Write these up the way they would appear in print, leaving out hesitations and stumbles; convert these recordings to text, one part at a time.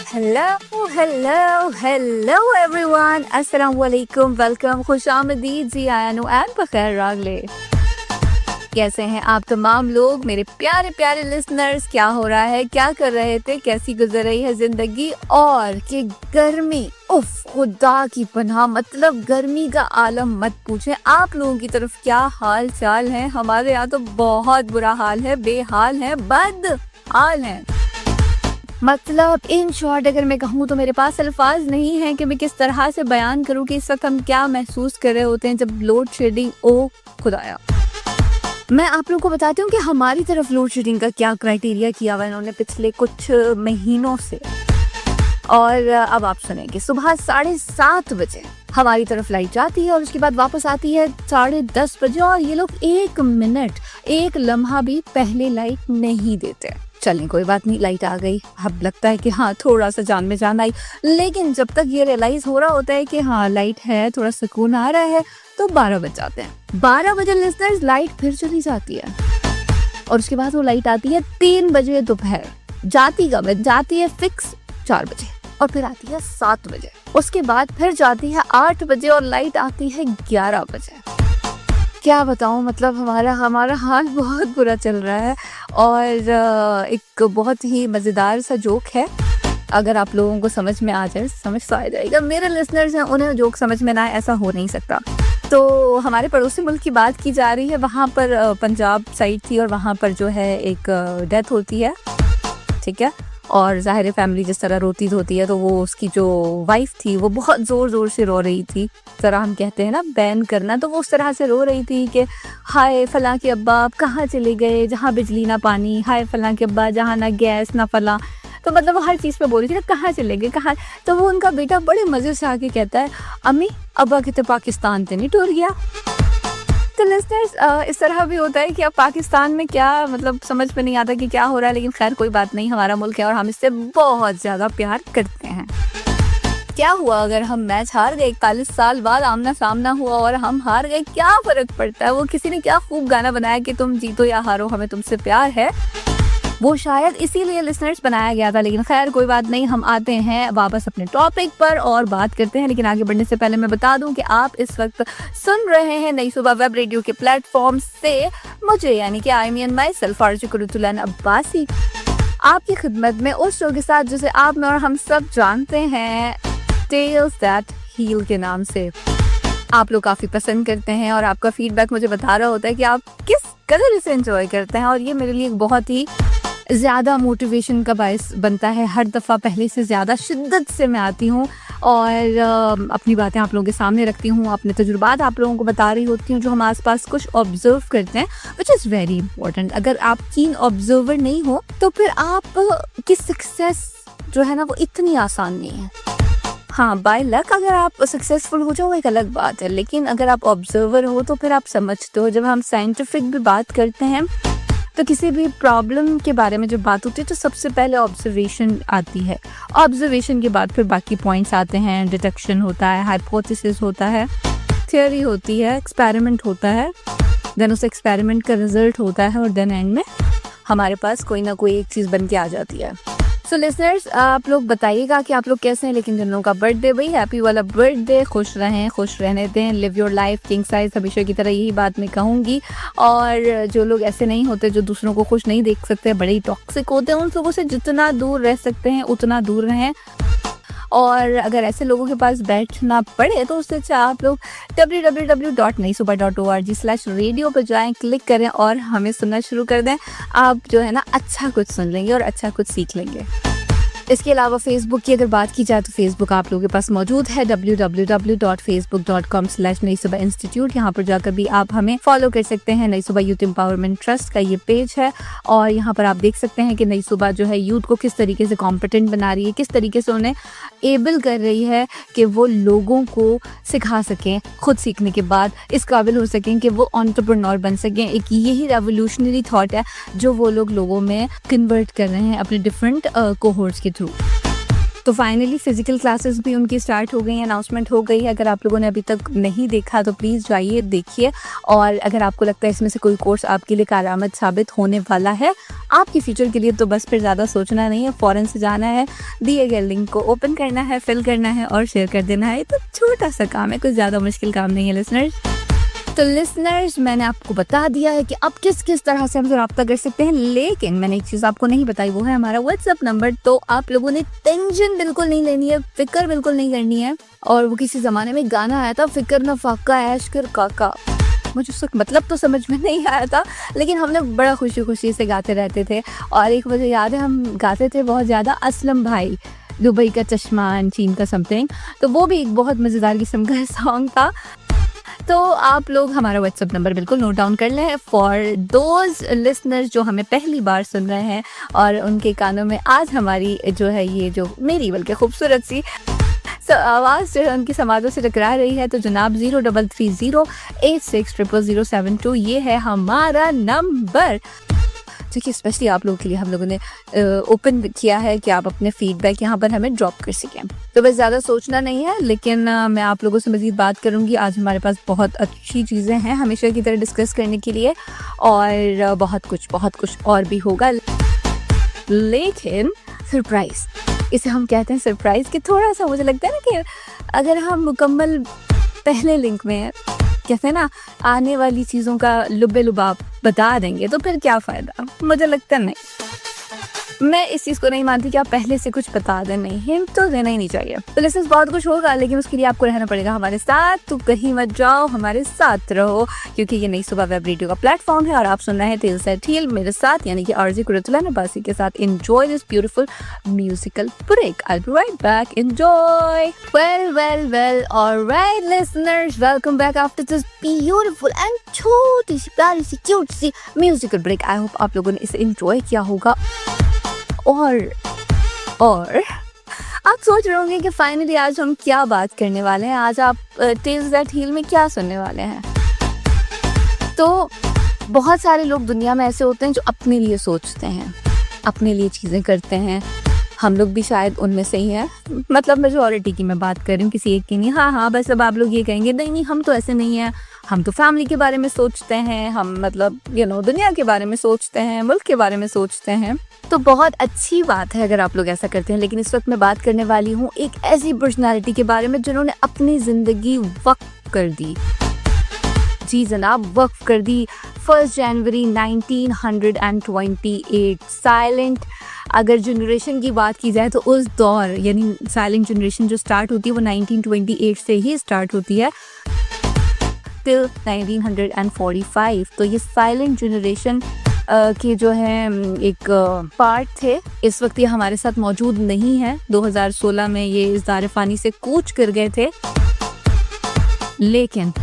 Hello hello hello everyone, अस्सलाम वालेकुम, welcome, खुशामदीद ji, आयानु and बखैर रागले। कैसे हैं आप तमाम लोग, मेरे प्यारे प्यारे लिसनर्स? क्या हो रहा है, क्या कर रहे थे, कैसी गुजर रही है जिंदगी? और कि गर्मी, उफ, खुदा की पनाह, मतलब गर्मी का आलम मत पूछें। आप लोगों की तरफ क्या हाल चाल है? हमारे यहाँ तो बहुत बुरा हाल है, बेहाल है, बद हाल है। मतलब इन शॉर्ट अगर मैं कहूँ तो मेरे पास अल्फाज नहीं है कि मैं किस तरह से बयान करूँ कि इस वक्त हम क्या महसूस कर रहे होते हैं जब लोड शेडिंग, ओ खुदाया। मैं आप लोगों को बताती हूँ कि हमारी तरफ लोड शेडिंग का क्या क्राइटेरिया किया हुआ इन्होंने पिछले कुछ महीनों से। और अब आप सुनेंगे, सुबह 7:30 बजे हमारी तरफ लाइट जाती है और उसके बाद वापस आती है 10:30 बजे, और ये लोग 1 मिनट, 1 लम्हा भी पहले लाइट नहीं देते। चलें, कोई बात नहीं, लाइट आ गई, अब लगता है कि हाँ थोड़ा सा जान में जान आई। लेकिन जब तक ये रियलाइज हो रहा होता है कि हाँ लाइट है, थोड़ा सुकून आ रहा है, तो 12 बज जाते हैं। 12 बजे लिसनर्स लाइट फिर चली जाती है और उसके बाद वो लाइट आती है 3 बजे दोपहर। जाती कब है? जाती है फिक्स 4 बजे और फिर आती है 7 बजे। उसके बाद फिर जाती है 8 बजे और लाइट आती है 11 बजे। क्या बताऊं, मतलब हमारा हाल बहुत बुरा चल रहा है। और एक बहुत ही मज़ेदार सा जोक है, अगर आप लोगों को समझ में आ जाए, समझ तो आ जाएगा। मेरे लिसनर्स हैं, उन्हें जोक समझ में ना आए ऐसा हो नहीं सकता। तो हमारे पड़ोसी मुल्क की बात की जा रही है, वहाँ पर पंजाब साइड थी और वहाँ पर जो है एक डेथ होती है, ठीक है। और ज़ाहिर है फैमिली जिस तरह रोती धोती है, तो वो उसकी जो वाइफ थी वो बहुत ज़ोर ज़ोर से रो रही थी। जरा हम कहते हैं ना बैन करना, तो वो उस तरह से रो रही थी कि हाय फलां के अब्बा आप कहाँ चले गए, जहाँ बिजली ना पानी, हाय फलां के अब्बा जहाँ ना गैस ना फलां। तो मतलब वो हर चीज़ पे बोल रही थी ना, कहाँ चले गए, कहाँ। तो वो उनका बेटा बड़े मज़े से आके कहता है, अम्मी अब्बा कितने पाकिस्तान से नहीं टूर गया। तो लिसनर्स, इस तरह भी होता है कि अब पाकिस्तान में क्या, मतलब समझ में नहीं आता कि क्या हो रहा है। लेकिन खैर कोई बात नहीं, हमारा मुल्क है और हम इससे बहुत ज़्यादा प्यार करते हैं। क्या हुआ अगर हम मैच हार गए? 41 साल बाद आमना सामना हुआ और हम हार गए, क्या फ़र्क पड़ता है? वो किसी ने क्या खूब गाना बनाया कि तुम जीतो या हारो हमें तुमसे प्यार है, वो शायद इसीलिए लिसनर्स बनाया गया था। लेकिन खैर कोई बात नहीं, हम आते हैं वापस अपने टॉपिक पर और बात करते हैं। लेकिन आगे बढ़ने से पहले मैं बता दूं कि आप इस वक्त सुन रहे हैं नई सुबह वेब रेडियो के प्लेटफॉर्म से मुझे, यानी कि I mean myself RJ Qurratulain Abbasi, आपकी खिदमत में उस शो के साथ जिसे आप में और हम सब जानते हैं, टेल्स दैट हील के नाम से। आप लोग काफ़ी पसंद करते हैं और आपका फीडबैक मुझे बता रहा होता है कि आप किस कदर इसे एंजॉय करते हैं, और ये मेरे लिए बहुत ही ज़्यादा मोटिवेशन का बायस बनता है। हर दफ़ा पहले से ज़्यादा शिद्दत से मैं आती हूँ और अपनी बातें आप लोगों के सामने रखती हूँ, अपने तजुर्बात आप लोगों को बता रही होती हूँ जो हम आसपास कुछ ऑब्जर्व करते हैं, विच इज़ वेरी इंपॉर्टेंट। अगर आप कीन ऑब्जर्वर नहीं हो तो फिर आप की सक्सेस जो है ना वो इतनी आसान नहीं है। हाँ, बाय लक अगर आप सक्सेसफुल हो जाओ एक अलग बात है, लेकिन अगर आप ऑब्जर्वर हो तो फिर आप समझते हो। जब हम साइंटिफिक भी बात करते हैं तो किसी भी प्रॉब्लम के बारे में जब बात होती है तो सबसे पहले ऑब्जर्वेशन आती है। ऑब्जर्वेशन के बाद फिर बाकी पॉइंट्स आते हैं, डिटेक्शन होता है, हाइपोथेसिस होता है, थ्योरी होती है, एक्सपेरिमेंट होता है, देन उस एक्सपेरिमेंट का रिजल्ट होता है और देन एंड में हमारे पास कोई ना कोई एक चीज़ बन के आ जाती है। सो लिसनर्स, आप लोग बताइएगा कि आप लोग कैसे हैं। लेकिन जिन लोगों का बर्थडे, भाई हैप्पी वाला बर्थडे, खुश रहें, खुश रहने दें, live your life king size, हमेशा की तरह यही बात मैं कहूँगी। और जो लोग ऐसे नहीं होते, जो दूसरों को खुश नहीं देख सकते, बड़े ही टॉक्सिक होते हैं, उन लोगों से जितना दूर रह सकते हैं उतना दूर रहें। और अगर ऐसे लोगों के पास बैठना पड़े तो उससे अच्छा आप लोग www.naisuba.org/radio पर जाएं, क्लिक करें और हमें सुनना शुरू कर दें। आप जो है ना अच्छा कुछ सुन लेंगे और अच्छा कुछ सीख लेंगे। इसके अलावा फेसबुक की अगर बात की जाए तो फेसबुक आप लोगों के पास मौजूद है, www.facebook.com/नई सुबह इंस्टीट्यूट। यहाँ पर जाकर भी आप हमें फॉलो कर सकते हैं। नई सुबह यूथ एम्पावरमेंट ट्रस्ट का ये पेज है और यहाँ पर आप देख सकते हैं कि नई सुबह जो है यूथ को किस तरीके से कॉम्पिटेंट बना रही है, किस तरीके से उन्हें एबल कर रही है कि वो लोगों को सिखा सकें, खुद सीखने के बाद इस काबिल हो सकें कि वो एंटरप्रेन्योर बन सकें। एक यही रेवोल्यूशनरी थॉट है जो वो लोगों में कन्वर्ट कर रहे हैं अपने डिफरेंट कोहोर्ट्स के थ्रू। तो फाइनली फिजिकल क्लासेस भी उनकी स्टार्ट हो गई हैं, अनाउंसमेंट हो गई है। अगर आप लोगों ने अभी तक नहीं देखा तो प्लीज़ जाइए देखिए। और अगर आपको लगता है इसमें से कोई कोर्स आपके लिए कारआमद साबित होने वाला है आपके फ्यूचर के लिए, तो बस फिर ज़्यादा सोचना नहीं है, फ़ौरन से जाना है, दिए गए लिंक को ओपन करना है, फिल करना है और शेयर कर देना है। तो छोटा सा काम है, कुछ ज़्यादा मुश्किल काम नहीं है लिसनर्स। तो लिसनर्स, मैंने आपको बता दिया है कि आप किस किस तरह से हमसे रब्ता कर सकते हैं, लेकिन मैंने एक चीज़ आपको नहीं बताई, वो है हमारा व्हाट्सएप नंबर। तो आप लोगों ने टेंशन बिल्कुल नहीं लेनी है, फिक्र बिल्कुल नहीं करनी है। और वो किसी ज़माने में गाना आया था, फिक्र न फाका ऐश कर काका, मुझे उसका मतलब तो समझ में नहीं आया था, लेकिन हम लोग बड़ा खुशी खुशी से गाते रहते थे। और एक मुझे याद है, हम गाते थे बहुत ज़्यादा असलम भाई, दुबई का चश्मा एंड चीन का समथिंग। तो वो भी एक बहुत मज़ेदार किस्म का सॉन्ग था। तो आप लोग हमारा व्हाट्सएप नंबर बिल्कुल नोट डाउन कर लें फॉर दोज लिसनर्स जो हमें पहली बार सुन रहे हैं और उनके कानों में आज हमारी जो है ये जो मेरी बल्कि खूबसूरत सी आवाज़ जो है उनकी समाजों से टकरा रही है। तो जनाब 0330860072 ये है हमारा नंबर, जो कि स्पेशली आप लोगों के लिए हम लोगों ने ओपन किया है कि आप अपने फीडबैक यहाँ पर हमें ड्रॉप कर सकें। तो बस ज़्यादा सोचना नहीं है, लेकिन मैं आप लोगों से मज़ीद बात करूँगी। आज हमारे पास बहुत अच्छी चीज़ें हैं हमेशा की तरह डिस्कस करने के लिए, और बहुत कुछ और भी होगा। लेकिन सरप्राइज़, इसे हम कहते हैं सरप्राइज़, कि थोड़ा सा मुझे लगता है ना कि अगर हम मुकम्मल पहले लिंक में कहते हैं ना आने वाली चीज़ों का लुब्बे लुबाब बता देंगे तो फिर क्या फ़ायदा, मुझे लगता नहीं। मैं इस चीज़ को नहीं मानती कि आप पहले से कुछ बता दें, नहीं, हिंट तो देना ही नहीं चाहिए। तो लिसनर्स, बहुत कुछ होगा, लेकिन उसके लिए आपको रहना पड़ेगा हमारे साथ। तो कहीं मत जाओ, हमारे साथ रहो, क्योंकि ये नई सुबह वेब रेडियो का प्लेटफॉर्म है और आप सुन रहे हैं टेल से हील मेरे साथ, यानी कि आरजे कुरतुल्ला नबासी के साथ। Enjoy this beautiful musical break. I will be right back. Enjoy. Well alright listeners, welcome back after this beautiful and छोटी सी प्यारी सी क्यूट सी म्यूजिकल ब्रेक। आई होप आप लोगों ने इसे एंजॉय किया होगा। और आप सोच रहे होंगे कि फाइनली आज हम क्या बात करने वाले हैं, आज आप टेल्स दैट हील में क्या सुनने वाले हैं। तो बहुत सारे लोग दुनिया में ऐसे होते हैं जो अपने लिए सोचते हैं, अपने लिए चीज़ें करते हैं। हम लोग भी शायद उनमें से ही हैं, मतलब मेजॉरिटी की मैं बात कर रही हूँ, किसी एक की नहीं। हाँ, बस अब आप लोग ये कहेंगे नहीं हम तो ऐसे नहीं हैं, हम तो फैमिली के बारे में सोचते हैं, हम मतलब दुनिया के बारे में सोचते हैं, मुल्क के बारे में सोचते हैं। तो बहुत अच्छी बात है अगर आप लोग ऐसा करते हैं, लेकिन इस वक्त मैं बात करने वाली हूँ एक ऐसी पर्सनालिटी के बारे में जिन्होंने अपनी ज़िंदगी वक्फ कर दी। जी जनाब, वक्फ कर दी। 1 जनवरी 1928 साइलेंट अगर जनरेशन की बात की जाए तो उस दौर, यानी साइलेंट जनरेशन जो स्टार्ट होती है वो 1928 से ही स्टार्ट होती है टिल 1945। तो ये साइलेंट जनरेशन के जो है एक पार्ट थे। इस वक्त ये हमारे साथ मौजूद नहीं है। 2016 में ये इस दार फ़ानी से कूच कर गए थे, लेकिन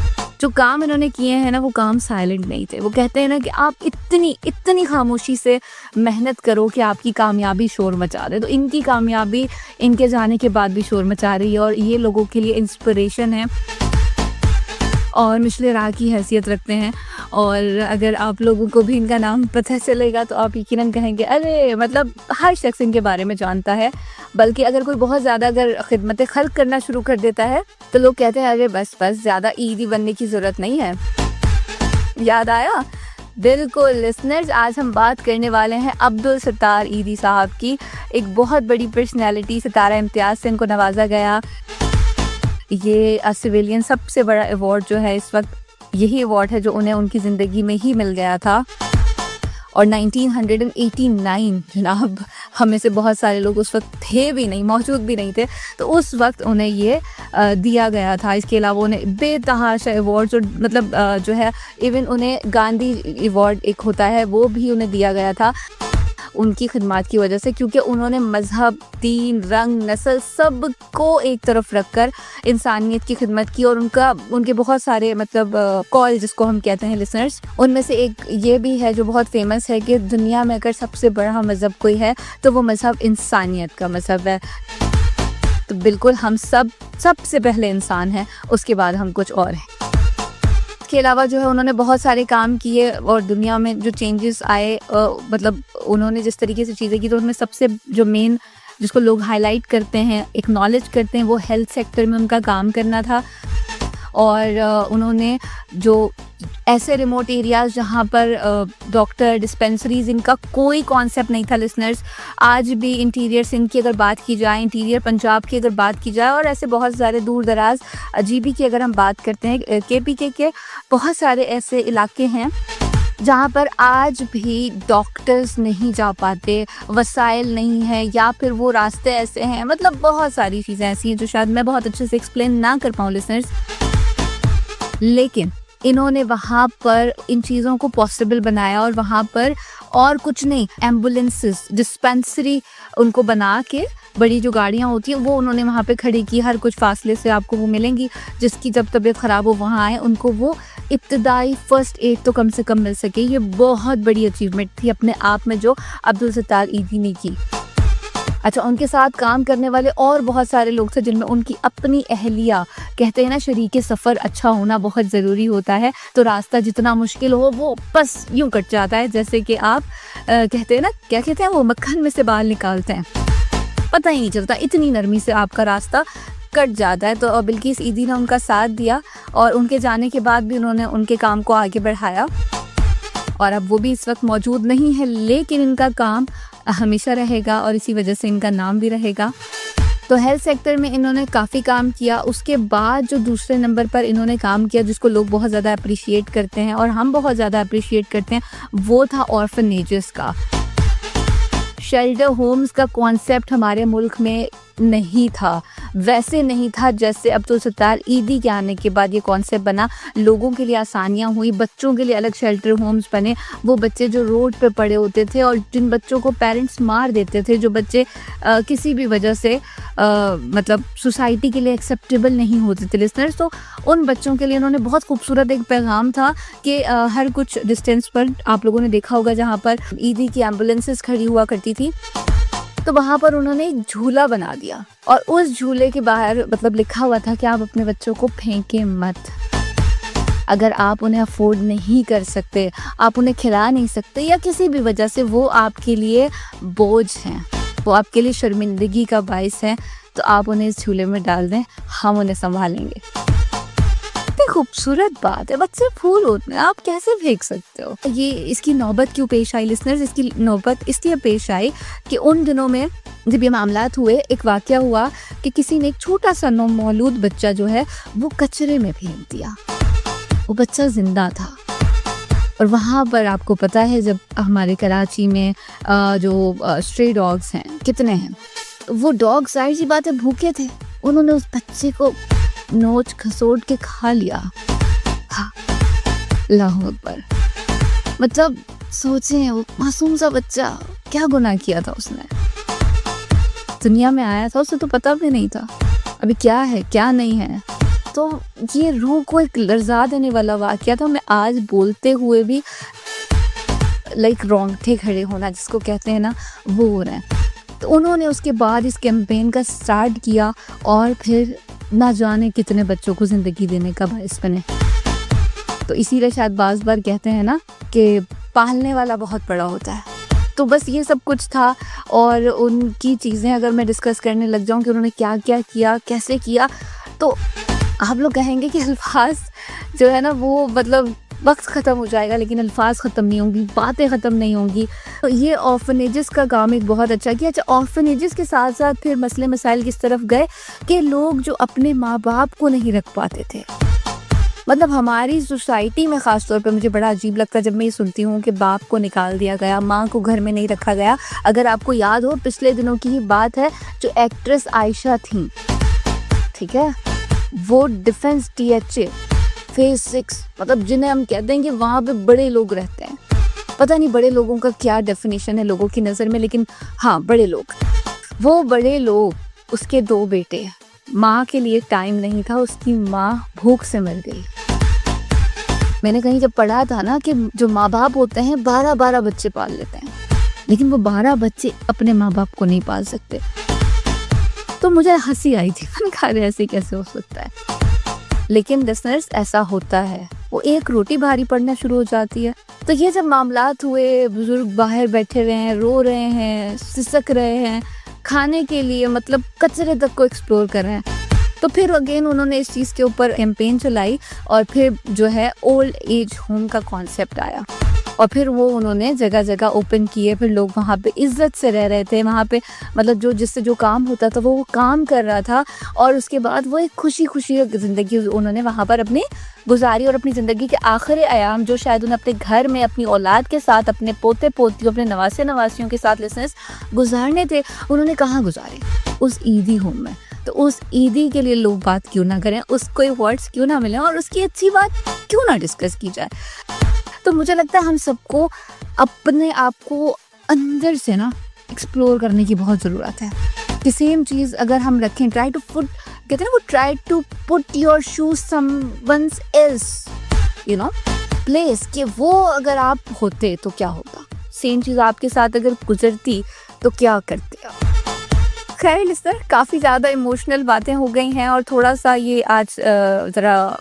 जो काम इन्होंने किए हैं ना वो काम साइलेंट नहीं थे। वो कहते हैं ना कि आप इतनी खामोशी से मेहनत करो कि आपकी कामयाबी शोर मचा दे। तो इनकी कामयाबी इनके जाने के बाद भी शोर मचा रही है और ये लोगों के लिए इंस्पिरेशन है और मिशले राह की हैसियत रखते हैं। और अगर आप लोगों को भी इनका नाम पता चलेगा तो आप यकीनन कहेंगे अरे मतलब हर शख्स इनके बारे में जानता है। बल्कि अगर कोई बहुत ज़्यादा अगर खिदमत खल्क करना शुरू कर देता है तो लोग कहते हैं अरे बस ज़्यादा ईदी बनने की ज़रूरत नहीं है। याद आया? बिल्कुल लिसनर्स, आज हम बात करने वाले हैं अब्दुल सत्तार ईदी साहब की। एक बहुत बड़ी पर्सनैलिटी, सितारा इम्तियाज़ से इनको नवाजा गया। ये सिविलियन सबसे बड़ा अवार्ड जो है इस वक्त यही अवार्ड है जो उन्हें उनकी ज़िंदगी में ही मिल गया था। और 1989 जनाब, हमें से बहुत सारे लोग उस वक्त थे भी नहीं, मौजूद भी नहीं थे, तो उस वक्त उन्हें ये दिया गया था। इसके अलावा उन्हें बेतहाशा अवार्ड्स और मतलब जो है इवन उन्हें गांधी अवार्ड एक होता है वो भी उन्हें दिया गया था उनकी खिदमत की वजह से, क्योंकि उन्होंने मज़हब, दीन, रंग, नस्ल सब को एक तरफ रखकर इंसानियत की खिदमत की। और उनके बहुत सारे मतलब कॉल जिसको हम कहते हैं लिसनर्स, उनमें से एक ये भी है जो बहुत फेमस है कि दुनिया में अगर सबसे बड़ा मज़हब कोई है तो वो मज़हब इंसानियत का मज़हब है। तो बिल्कुल हम सबसे पहले इंसान हैं, उसके बाद हम कुछ और हैं। इसके अलावा जो है उन्होंने बहुत सारे काम किए और दुनिया में जो चेंजेस आए, मतलब उन्होंने जिस तरीके से चीज़ें की तो उनमें सबसे जो मेन जिसको लोग हाईलाइट करते हैं, एक्नॉलेज करते हैं, वो हेल्थ सेक्टर में उनका काम करना था। और उन्होंने जो ऐसे रिमोट एरियाज़ जहाँ पर डॉक्टर, डिस्पेंसरीज़, इनका कोई कॉन्सेप्ट नहीं था लिसनर्स। आज भी इंटीरियर सिंध की अगर बात की जाए, इंटीरियर पंजाब की अगर बात की जाए, और ऐसे बहुत सारे दूर दराज जीबी की अगर हम बात करते हैं, केपीके के बहुत सारे ऐसे इलाके हैं जहाँ पर आज भी डॉक्टर्स नहीं जा पाते, वसाइल नहीं है, या फिर वो रास्ते ऐसे हैं, मतलब बहुत सारी चीज़ें ऐसी हैं जो शायद मैं बहुत अच्छे से एक्सप्लेन ना कर पाऊँ लिसनर्स। लेकिन इन्होंने वहाँ पर इन चीज़ों को पॉसिबल बनाया, और वहाँ पर और कुछ नहीं, एम्बुलेंसेस, डिस्पेंसरी उनको बना के, बड़ी जो गाड़ियाँ होती हैं वो उन्होंने वहाँ पे खड़ी की। हर कुछ फासले से आपको वो मिलेंगी, जिसकी जब तबीयत ख़राब हो वहाँ आए, उनको वो इब्तदाई फ़र्स्ट एड तो कम से कम मिल सके। ये बहुत बड़ी अचीवमेंट थी अपने आप में जो अब्दुल सत्तार ईदी ने की। अच्छा, उनके साथ काम करने वाले और बहुत सारे लोग थे जिनमें उनकी अपनी अहलिया, कहते हैं ना शरीके सफ़र अच्छा होना बहुत ज़रूरी होता है। तो रास्ता जितना मुश्किल हो वो बस यूँ कट जाता है, जैसे कि आप कहते हैं ना, क्या कहते हैं वो, मक्खन में से बाल निकालते हैं, पता ही नहीं चलता, इतनी नरमी से आपका रास्ता कट जाता है। तो बिल्किस ईदी ने उनका साथ दिया, और उनके जाने के बाद भी उन्होंने उनके काम को आगे बढ़ाया। और अब वो भी इस वक्त मौजूद नहीं है, लेकिन इनका काम हमेशा रहेगा और इसी वजह से इनका नाम भी रहेगा। तो हेल्थ सेक्टर में इन्होंने काफ़ी काम किया। उसके बाद जो दूसरे नंबर पर इन्होंने काम किया, जिसको लोग बहुत ज़्यादा अप्रिशिएट करते हैं और हम बहुत ज़्यादा अप्रिशिएट करते हैं, वो था ऑर्फनेजेस का। शेल्टर होम्स का कॉन्सेप्ट हमारे मुल्क में नहीं था, वैसे नहीं था जैसे अब्दुल सत्तार ईदी के आने के बाद ये कॉन्सेप्ट बना। लोगों के लिए आसानियाँ हुई, बच्चों के लिए अलग शेल्टर होम्स बने। वो बच्चे जो रोड पे पड़े होते थे और जिन बच्चों को पेरेंट्स मार देते थे, जो बच्चे किसी भी वजह से मतलब सोसाइटी के लिए एक्सेप्टेबल नहीं होते थे लिसनर्स, तो उन बच्चों के लिए उन्होंने बहुत खूबसूरत एक पैगाम था कि हर कुछ डिस्टेंस पर आप लोगों ने देखा होगा जहाँ पर ईदी की एम्बुलेंसेस खड़ी हुआ करती थी, तो वहाँ पर उन्होंने एक झूला बना दिया, और उस झूले के बाहर मतलब लिखा हुआ था कि आप अपने बच्चों को फेंके मत। अगर आप उन्हें अफोर्ड नहीं कर सकते, आप उन्हें खिला नहीं सकते, या किसी भी वजह से वो आपके लिए बोझ हैं, वो आपके लिए शर्मिंदगी का बाइस है, तो आप उन्हें इस झूले में डाल दें, हम उन्हें संभालेंगे। खूबसूरत बात है, बच्चे फूल होते हैं, आप कैसे फेंक सकते हो। ये इसकी नौबत क्यों पेश आई लिसनर्स? इसकी नौबत इसलिए पेश आई कि उन दिनों में जब ये मामलात हुए, एक वाकया हुआ कि किसी ने एक छोटा सा नौमौलूद बच्चा जो है वो कचरे में फेंक दिया। वो बच्चा जिंदा था, और वहाँ पर आपको पता है जब हमारे कराची में जो स्ट्रे डॉग्स हैं कितने हैं, वो डॉग जाहिर सी बात है भूखे थे, उन्होंने उस बच्चे को नोच खसोट के खा लिया। हाँ, अल्लाहू अकबर। मतलब सोचें, वो मासूम सा बच्चा क्या गुनाह किया था उसने, दुनिया में आया था, उसे तो पता भी नहीं था अभी क्या है क्या नहीं है। तो ये रूह को एक लर्जा देने वाला वाकया था। मैं आज बोलते हुए भी लाइक रोंगटे खड़े होना जिसको कहते हैं ना, वो हो रहे हैं। तो उन्होंने उसके बाद इस कैंपेन का स्टार्ट किया, और फिर ना जाने कितने बच्चों को ज़िंदगी देने का बाइस बने। तो इसीलिए शायद बाज़ बार कहते हैं ना कि पालने वाला बहुत बड़ा होता है। तो बस ये सब कुछ था, और उनकी चीज़ें अगर मैं डिस्कस करने लग जाऊं कि उन्होंने क्या क्या किया, कैसे किया, तो आप लोग कहेंगे कि अल्फाज जो है ना वो मतलब वक्त ख़त्म हो जाएगा, लेकिन अल्फाज ख़त्म नहीं होंगी, बातें ख़त्म नहीं होंगी। तो ये ऑर्फनेजेस का काम एक बहुत अच्छा किया। अच्छा, ऑर्फनेजेस के साथ साथ फिर मसले मसाइल किस तरफ गए कि लोग जो अपने माँ बाप को नहीं रख पाते थे, मतलब हमारी सोसाइटी में ख़ास तौर पे मुझे बड़ा अजीब लगता है जब मैं ये सुनती हूँ कि बाप को निकाल दिया गया, माँ को घर में नहीं रखा गया। अगर आपको याद हो, पिछले दिनों की ही बात है, जो एक्ट्रेस आयशा थी, ठीक है, वो डिफेंस THA फेज 6, मतलब जिन्हें हम कहते हैं कि वहाँ पे बड़े लोग रहते हैं, पता नहीं बड़े लोगों का क्या डेफिनेशन है लोगों की नज़र में, लेकिन हाँ बड़े लोग, वो बड़े लोग, उसके 2 बेटे, माँ के लिए टाइम नहीं था, उसकी माँ भूख से मर गई। मैंने कहीं जब पढ़ा था ना कि जो माँ बाप होते हैं 12-12 बच्चे पाल लेते हैं, लेकिन वो 12 बच्चे अपने माँ बाप को नहीं पाल सकते। तो मुझे हंसी आई थी, मैंने कहा ऐसे कैसे हो सकता है, लेकिन लिसनर्स ऐसा होता है। वो एक रोटी भारी पड़ना शुरू हो जाती है। तो ये जब मामलात हुए, बुजुर्ग बाहर बैठे रहे हैं, रो रहे हैं, सिसक रहे हैं, खाने के लिए मतलब कचरे तक को एक्सप्लोर कर रहे हैं। तो फिर अगेन उन्होंने इस चीज़ के ऊपर कैंपेन चलाई और फिर जो है ओल्ड एज होम का कॉन्सेप्ट आया और फिर वो उन्होंने जगह जगह ओपन किए। फिर लोग वहाँ पे इज्जत से रह रहे थे, वहाँ पे मतलब जो जिससे जो काम होता था वो काम कर रहा था और उसके बाद वो एक खुशी खुशी ज़िंदगी उन्होंने वहाँ पर अपनी गुजारी और अपनी ज़िंदगी के आखिरी आयाम जो शायद उन्हें अपने घर में अपनी औलाद के साथ, अपने पोते पोतियों, अपने नवासे नवासियों के साथ लिसनर्स गुजारने थे, उन्होंने कहाँ गुजारे? उस ईदी होम में। तो उस ईदी के लिए लोग बात क्यों ना करें, उसको वर्ड्स क्यों ना मिलें और उसकी अच्छी बात क्यों ना डिस्कस की जाए। तो मुझे लगता है हम सबको अपने आप को अंदर से ना एक्सप्लोर करने की बहुत ज़रूरत है कि सेम चीज़ अगर हम रखें, ट्राई टू पुट, कहते हैं ना वो, try to put your shoes someone's else place, कि वो अगर आप होते तो क्या होता, सेम चीज़ आपके साथ अगर गुजरती तो क्या करते आप। खैर लिस्टर, काफ़ी ज़्यादा इमोशनल बातें हो गई हैं और थोड़ा सा ये आज ज़रा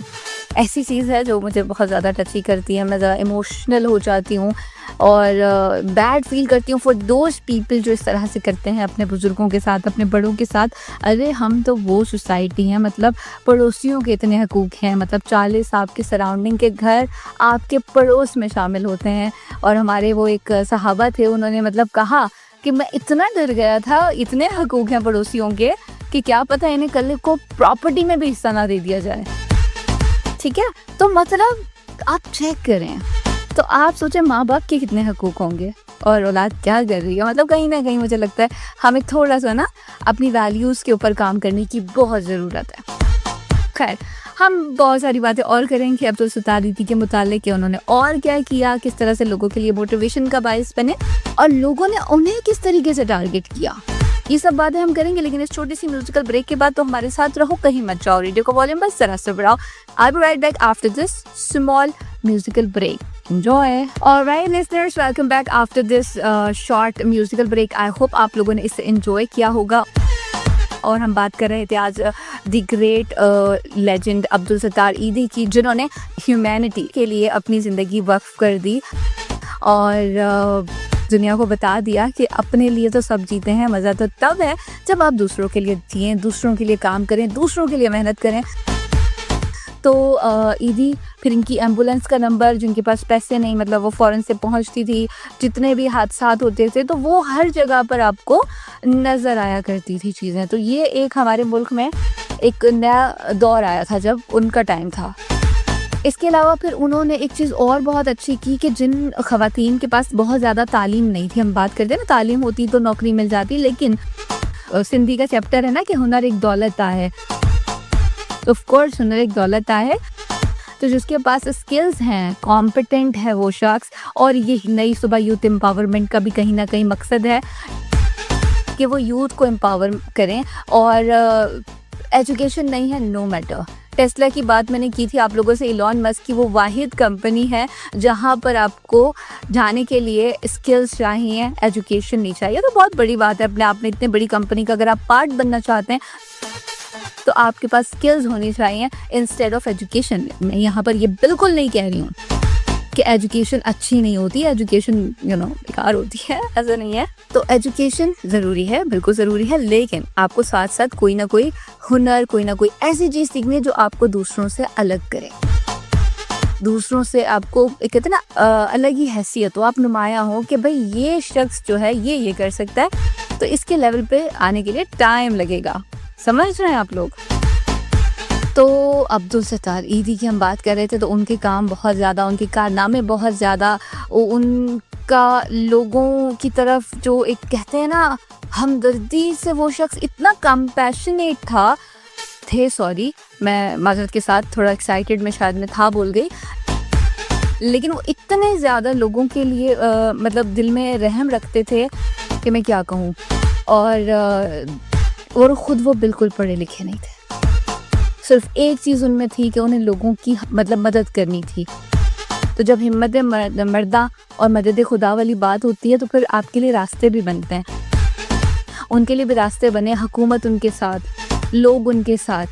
ऐसी चीज़ है जो मुझे बहुत ज़्यादा टची करती है। मैं ज़रा इमोशनल हो जाती हूँ और बैड फील करती हूँ फॉर दोज पीपल जो इस तरह से करते हैं अपने बुज़ुर्गों के साथ, अपने बड़ों के साथ। अरे हम तो वो सोसाइटी हैं, मतलब पड़ोसियों के इतने हकूक़ हैं, मतलब 40 आपके सराउंडिंग के घर आपके पड़ोस में शामिल होते हैं। और हमारे वो एक सहाबा थे, उन्होंने मतलब कहा कि मैं इतना डर गया था, इतने हकूक़ हैं पड़ोसियों के कि क्या पता इन्हें कल को प्रॉपर्टी में भी हिस्सा ना दे दिया जाए। ठीक है, तो मतलब आप चेक करें, तो आप सोचें माँ बाप के कितने हकूक़ होंगे और औलाद क्या कर रही है। मतलब कहीं ना कहीं मुझे लगता है हमें थोड़ा सा ना अपनी वैल्यूज़ के ऊपर काम करने की बहुत ज़रूरत है। खैर, हम बहुत सारी बातें और करेंगे अब्दुल सत्तार दीदी के मुतालिक कि उन्होंने और क्या किया, किस तरह से लोगों के लिए मोटिवेशन का बाइस बने और लोगों ने उन्हें किस तरीके से टारगेट किया। ये सब बातें हम करेंगे, लेकिन इस छोटी सी म्यूजिकल ब्रेक के बाद तो हमारे साथ रहो, कहीं मत जाओ, रेडियो का वॉल्यूम बस जरा से बढ़ाओ। I will be right back after this small musical break. Enjoy. Alright listeners, welcome back after this short musical break. I hope आप लोगों ने इसे enjoy किया होगा। और हम बात कर रहे थे आज the great legend Abdul Sattar ईदी की, जिन्होंने ह्यूमैनिटी के लिए अपनी ज़िंदगी वक्फ कर दी और दुनिया को बता दिया कि अपने लिए तो सब जीते हैं, मज़ा तो तब है जब आप दूसरों के लिए जिएं, दूसरों के लिए काम करें, दूसरों के लिए मेहनत करें। तो ईदी, फिर इनकी एम्बुलेंस का नंबर, जिनके पास पैसे नहीं, मतलब वो फ़ौरन से पहुंचती थी, जितने भी हादसा होते थे तो वो हर जगह पर आपको नज़र आया करती थी चीज़ें। तो ये एक हमारे मुल्क में एक नया दौर आया था जब उनका टाइम था। इसके अलावा फिर उन्होंने एक चीज़ और बहुत अच्छी की कि जिन ख़वातीन के पास बहुत ज़्यादा तालीम नहीं थी, हम बात करते हैं ना तालीम होती तो नौकरी मिल जाती, लेकिन सिंधी का चैप्टर है ना कि हुनर एक दौलत है, ऑफ कोर्स हुनर एक दौलत है। तो जिसके पास स्किल्स हैं, कॉम्पिटेंट है वो शख्स, और ये नई सुबह यूथ एम्पावरमेंट का भी कहीं ना कहीं मकसद है कि वो यूथ को एम्पावर करें। और एजुकेशन नहीं है, नो मैटर। टेस्ला की बात मैंने की थी आप लोगों से, इलॉन मस्क की वो वाहिद कंपनी है जहाँ पर आपको जाने के लिए स्किल्स चाहिए, एजुकेशन नहीं चाहिए। तो बहुत बड़ी बात है अपने आप में, इतने बड़ी कंपनी का अगर आप पार्ट बनना चाहते हैं तो आपके पास स्किल्स होनी चाहिए इंस्टेड ऑफ एजुकेशन। मैं यहाँ पर ये बिल्कुल नहीं कह रही हूँ कि एजुकेशन अच्छी नहीं होती, एजुकेशन बेकार होती है, ऐसा नहीं है। तो एजुकेशन ज़रूरी है, बिल्कुल ज़रूरी है, लेकिन आपको साथ साथ कोई ना कोई हुनर, कोई ना कोई ऐसी चीज़ सीखनी है जो आपको दूसरों से अलग करे, दूसरों से आपको कहते ना अलग ही हैसियत हो, आप नुमाया हो कि भाई ये शख्स जो है ये कर सकता है। तो इसके लेवल पे आने के लिए टाइम लगेगा, समझ रहे हैं आप लोग। तो अब्दुल सत्तार ईदी की हम बात कर रहे थे, तो उनके काम बहुत ज़्यादा, उनके कारनामे बहुत ज़्यादा, उनका लोगों की तरफ जो एक कहते हैं ना हमदर्दी से, वो शख्स इतना कंपैशनेट थे, सॉरी मैं माजरत के साथ थोड़ा एक्साइटेड में शायद मैं था बोल गई, लेकिन वो इतने ज़्यादा लोगों के लिए मतलब दिल में रहम रखते थे कि मैं क्या कहूँ। और ख़ुद वो बिल्कुल पढ़े लिखे नहीं थे, सिर्फ एक चीज़ उनमें थी कि उन्हें लोगों की मतलब मदद करनी थी। तो जब हिम्मत मर्दा और मदद खुदा वाली बात होती है तो फिर आपके लिए रास्ते भी बनते हैं, उनके लिए भी रास्ते बने। हुकूमत उनके साथ, लोग उनके साथ,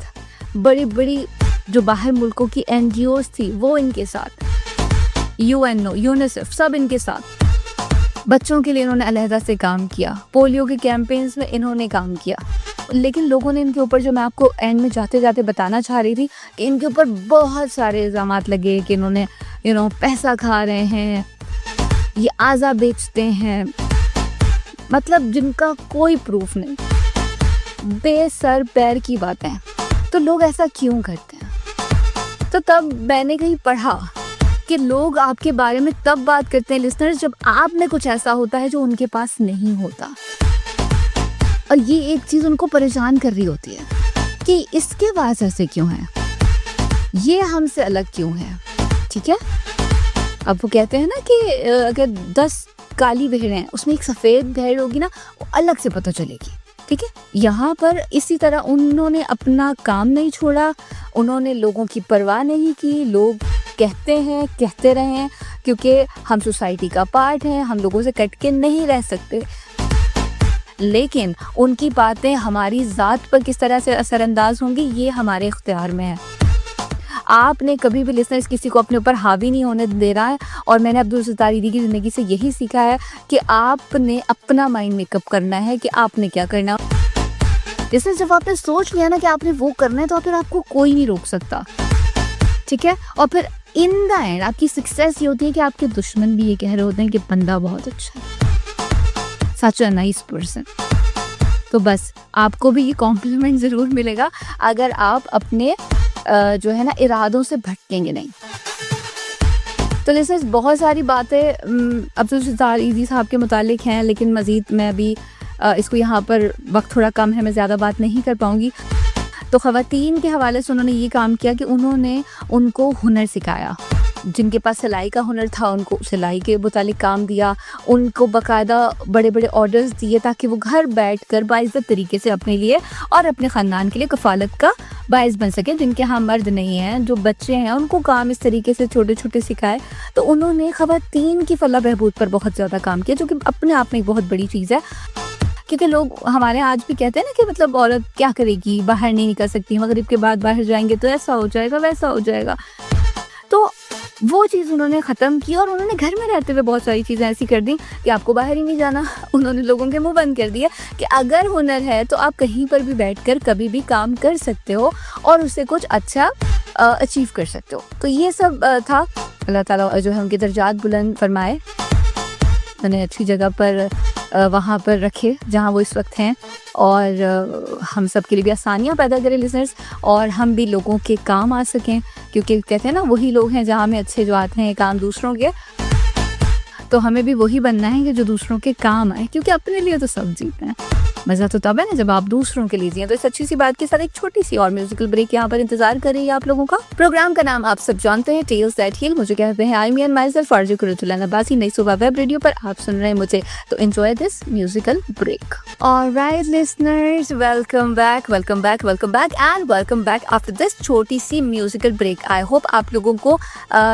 बड़ी बड़ी जो बाहर मुल्कों की NGOs थी वो इनके साथ, UNO, यूनिसेफ, सब इनके साथ। बच्चों के लिए इन्होंने अलहदा से काम किया, पोलियो के कैंपेन्स में इन्होंने काम किया। लेकिन लोगों ने इनके ऊपर, जो मैं आपको एंड में जाते जाते बताना चाह रही थी, कि इनके ऊपर बहुत सारे इल्ज़ामात लगे कि इन्होंने पैसा खा रहे हैं, ये आज़ा बेचते हैं, मतलब जिनका कोई प्रूफ नहीं, बेसर पैर की बातें। तो लोग ऐसा क्यों करते हैं? तो तब मैंने कहीं पढ़ा कि लोग आपके बारे में तब बात करते हैं लिसनर्स, जब आप में कुछ ऐसा होता है जो उनके पास नहीं होता, और ये एक चीज़ उनको परेशान कर रही होती है कि इसके पास ऐसे क्यों है, ये हमसे अलग क्यों है। ठीक है, अब वो कहते हैं ना कि अगर 10 काली भेड़ें हैं, उसमें एक सफ़ेद भेड़ होगी ना, वो अलग से पता चलेगी। ठीक है, यहाँ पर इसी तरह उन्होंने अपना काम नहीं छोड़ा, उन्होंने लोगों की परवाह नहीं की। लोग कहते हैं, कहते रहें, क्योंकि हम सोसाइटी का पार्ट हैं, हम लोगों से कट के नहीं रह सकते। लेकिन उनकी बातें हमारी ज़ात पर किस तरह से असरअंदाज होंगी, ये हमारे इख्तियार में है। आपने कभी भी लिसनर्स किसी को अपने ऊपर हावी नहीं होने देना है। और मैंने अब्दुल सत्तार ईदी की ज़िंदगी से यही सीखा है कि आपने अपना माइंड मेकअप करना है कि आपने क्या करना। लिसनर्स, जब आपने सोच लिया ना कि आपने वो करना है, तो फिर आपको कोई नहीं रोक सकता। ठीक है, और फिर इन द एंड आपकी सक्सेस ये होती है कि आपके दुश्मन भी ये कह रहे होते हैं कि बंदा बहुत अच्छा है, सच अ नाइस पर्सन। तो बस आपको भी ये कॉम्प्लीमेंट ज़रूर मिलेगा अगर आप अपने जो है ना इरादों से भटकेंगे नहीं। तो लिसनर्स, बहुत सारी बातें अब्दुल सत्तार ईदी साहब के मुतालिक हैं, लेकिन मज़ीद मैं अभी इसको यहाँ पर, वक्त थोड़ा कम है, मैं ज़्यादा बात नहीं कर पाऊँगी। तो ख़वातीन के हवाले से उन्होंने ये काम किया कि उन्होंने उनको हुनर सिखाया। जिनके पास सिलाई का हुनर था, उनको सिलाई के मुतालिक काम दिया, उनको बाकायदा बड़े बड़े ऑर्डर्स दिए ताकि वो घर बैठकर बाइज़्ज़त तरीके से अपने लिए और अपने ख़ानदान के लिए कफ़ालत का बाइस बन सके। जिनके यहाँ मर्द नहीं हैं, जो बच्चे हैं, उनको काम इस तरीके से छोटे छोटे सिखाए। तो उन्होंने ख़वातीन की फलाह बहबूद पर बहुत ज़्यादा काम किया, जो कि अपने आप में एक बहुत बड़ी चीज़ है। क्योंकि लोग हमारे आज भी कहते हैं ना कि मतलब औरत क्या करेगी, बाहर नहीं निकल सकती, मगरिब के बाद बाहर जाएंगे तो ऐसा हो जाएगा, वैसा हो जाएगा। तो वो चीज़ उन्होंने ख़त्म की और उन्होंने घर में रहते हुए बहुत सारी चीज़ें ऐसी कर दी कि आपको बाहर ही नहीं जाना। उन्होंने लोगों के मुंह बंद कर दिया कि अगर हुनर है तो आप कहीं पर भी बैठकर कभी भी काम कर सकते हो और उससे कुछ अच्छा अचीव कर सकते हो। तो ये सब था। अल्लाह ताला जो है उनके दर्जात बुलंद फरमाए, उन्हें अच्छी जगह पर वहाँ पर रखे जहाँ वो इस वक्त हैं, और हम सब के लिए भी आसानियाँ पैदा करें लिसनर्स, और हम भी लोगों के काम आ सकें। क्योंकि कहते हैं ना, वही लोग हैं जहाँ में अच्छे जो आते हैं काम दूसरों के, तो हमें भी वही बनना है कि जो दूसरों के काम आए, क्योंकि अपने लिए तो सब जीते हैं। मज़ा तो तब है ना जब आप दूसरों के लिए जिए। तो इस अच्छी सी बात के साथ एक छोटी सी और म्यूजिकल ब्रेक यहाँ पर इंतजार कर रही है आप लोगों का। प्रोग्राम का नाम आप सब जानते हैं, टेल्स दैट हील। मुझे कहते हैं आई एम माइसेल्फ फारजू कुरतुल्लाह नबासी, नई सुबह वेब रेडियो पर आप सुन रहे हैं मुझे। तो enjoy this musical break. Alright listeners, welcome back and welcome back after this छोटी सी म्यूजिकल ब्रेक। आई होप आप लोगों को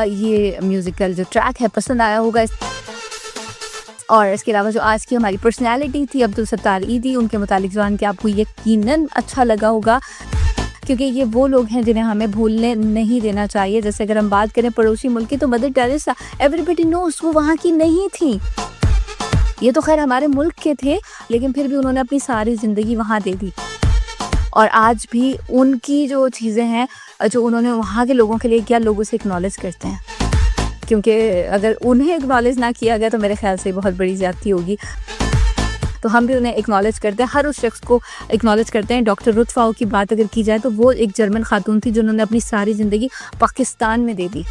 ये म्यूजिकल जो ट्रैक है पसंद आया होगा। और इसके अलावा जो आज की हमारी पर्सनैलिटी थी अब्दुल सत्तार ईदी, उनके मुतालिक जान के आपको यकीनन अच्छा लगा होगा, क्योंकि ये वो लोग हैं जिन्हें हमें भूलने नहीं देना चाहिए। जैसे अगर हम बात करें पड़ोसी मुल्क की, तो मदर टेरेसा, एवरीबडी नोस, वो वहाँ की नहीं थी। ये तो खैर हमारे मुल्क के थे, लेकिन फिर भी उन्होंने अपनी सारी ज़िंदगी वहाँ दे दी। और आज भी उनकी जो चीज़ें हैं जो उन्होंने वहाँ के लोगों के लिए किया, लोग उसे एक्नॉलेज करते हैं। क्योंकि अगर उन्हें एक्नॉलेज ना किया गया तो मेरे ख्याल से बहुत बड़ी ज़्यादती होगी। तो हम भी उन्हें एक्नॉलेज करते हैं, हर उस शख्स को एक्नॉलेज करते हैं। डॉक्टर रुतफ़ाओ की बात अगर की जाए तो वो एक जर्मन खातून थी जिन्होंने अपनी सारी ज़िंदगी पाकिस्तान में दे दी,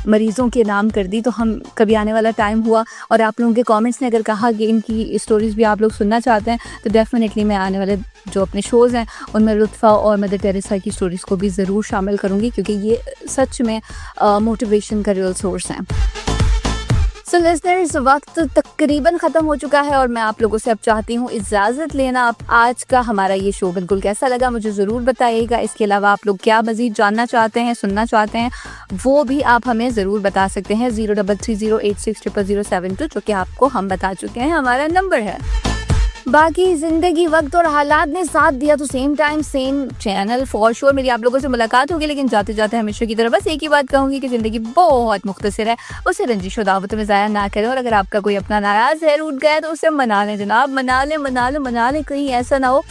मरीज़ों के नाम कर दी। तो हम कभी आने वाला टाइम हुआ और आप लोगों के कमेंट्स ने अगर कहा कि इनकी स्टोरीज़ भी आप लोग सुनना चाहते हैं, तो डेफ़िनेटली मैं आने वाले जो अपने शोज़ हैं उनमें रुतफ़ा और मदर टेरेसा की स्टोरीज़ को भी ज़रूर शामिल करूँगी, क्योंकि ये सच में मोटिवेशन का रियल सोर्स है। सो लिसनर्स, वक्त तकरीबन ख़त्म हो चुका है और मैं आप लोगों से अब चाहती हूँ इजाज़त लेना। आप आज का हमारा ये शो बिल्कुल कैसा लगा मुझे ज़रूर बताइएगा। इसके अलावा आप लोग क्या मज़ीद जानना चाहते हैं, सुनना चाहते हैं, वो भी आप हमें ज़रूर बता सकते हैं। 0330860072, जो कि आपको हम बता चुके हैं हमारा नंबर है। बाकी जिंदगी, वक्त और हालात ने साथ दिया तो same time same channel for sure मेरी आप लोगों से मुलाकात होगी। लेकिन जाते जाते हमेशा की तरह बस एक ही बात कहूंगी कि जिंदगी बहुत मुख्तसर है, उसे रंजिश और दावत में ज़ाया ना करें। और अगर आपका कोई अपना नाराज है, रूठ गया है, तो उसे मना लें जनाब, मना लें। कहीं ऐसा ना हो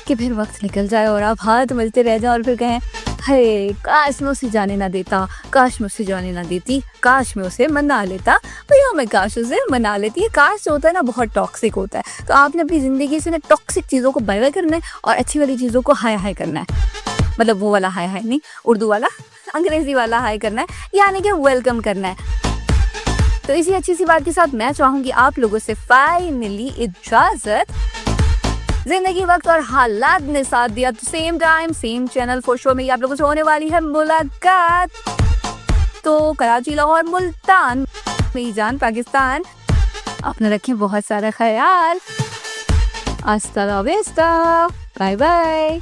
कि फिर वक्त निकल जाए और आप हाथ मलते रह जाएं और फिर कहें हे काश मैं उसे जाने ना देता, काश मैं उसे जाने ना देती, काश मैं उसे मना लेता। भैया मैं काश उसे मना लेती है। काश होता है ना बहुत टॉक्सिक होता है, तो आपने अपनी ज़िंदगी से ना टॉक्सिक चीज़ों को बाय बाय करना है और अच्छी वाली चीज़ों को हाय हाय करना है। मतलब वो वाला हाय हाय नहीं, उर्दू वाला, अंग्रेज़ी वाला हाय करना है, यानी कि वेलकम करना है। तो इसी अच्छी सी बात के साथ मैं चाहूँगी आप लोगों से फाइनली इजाज़त। जिंदगी, वक्त और हालात ने साथ दिया तो same time same channel for show में आप लोगों से होने वाली है मुलाकात। तो कराची, लाहौर, मुल्तान, मेरी जान पाकिस्तान, अपना रखें बहुत सारा ख्याल। अस्ता ला विस्ता, बाय बाय।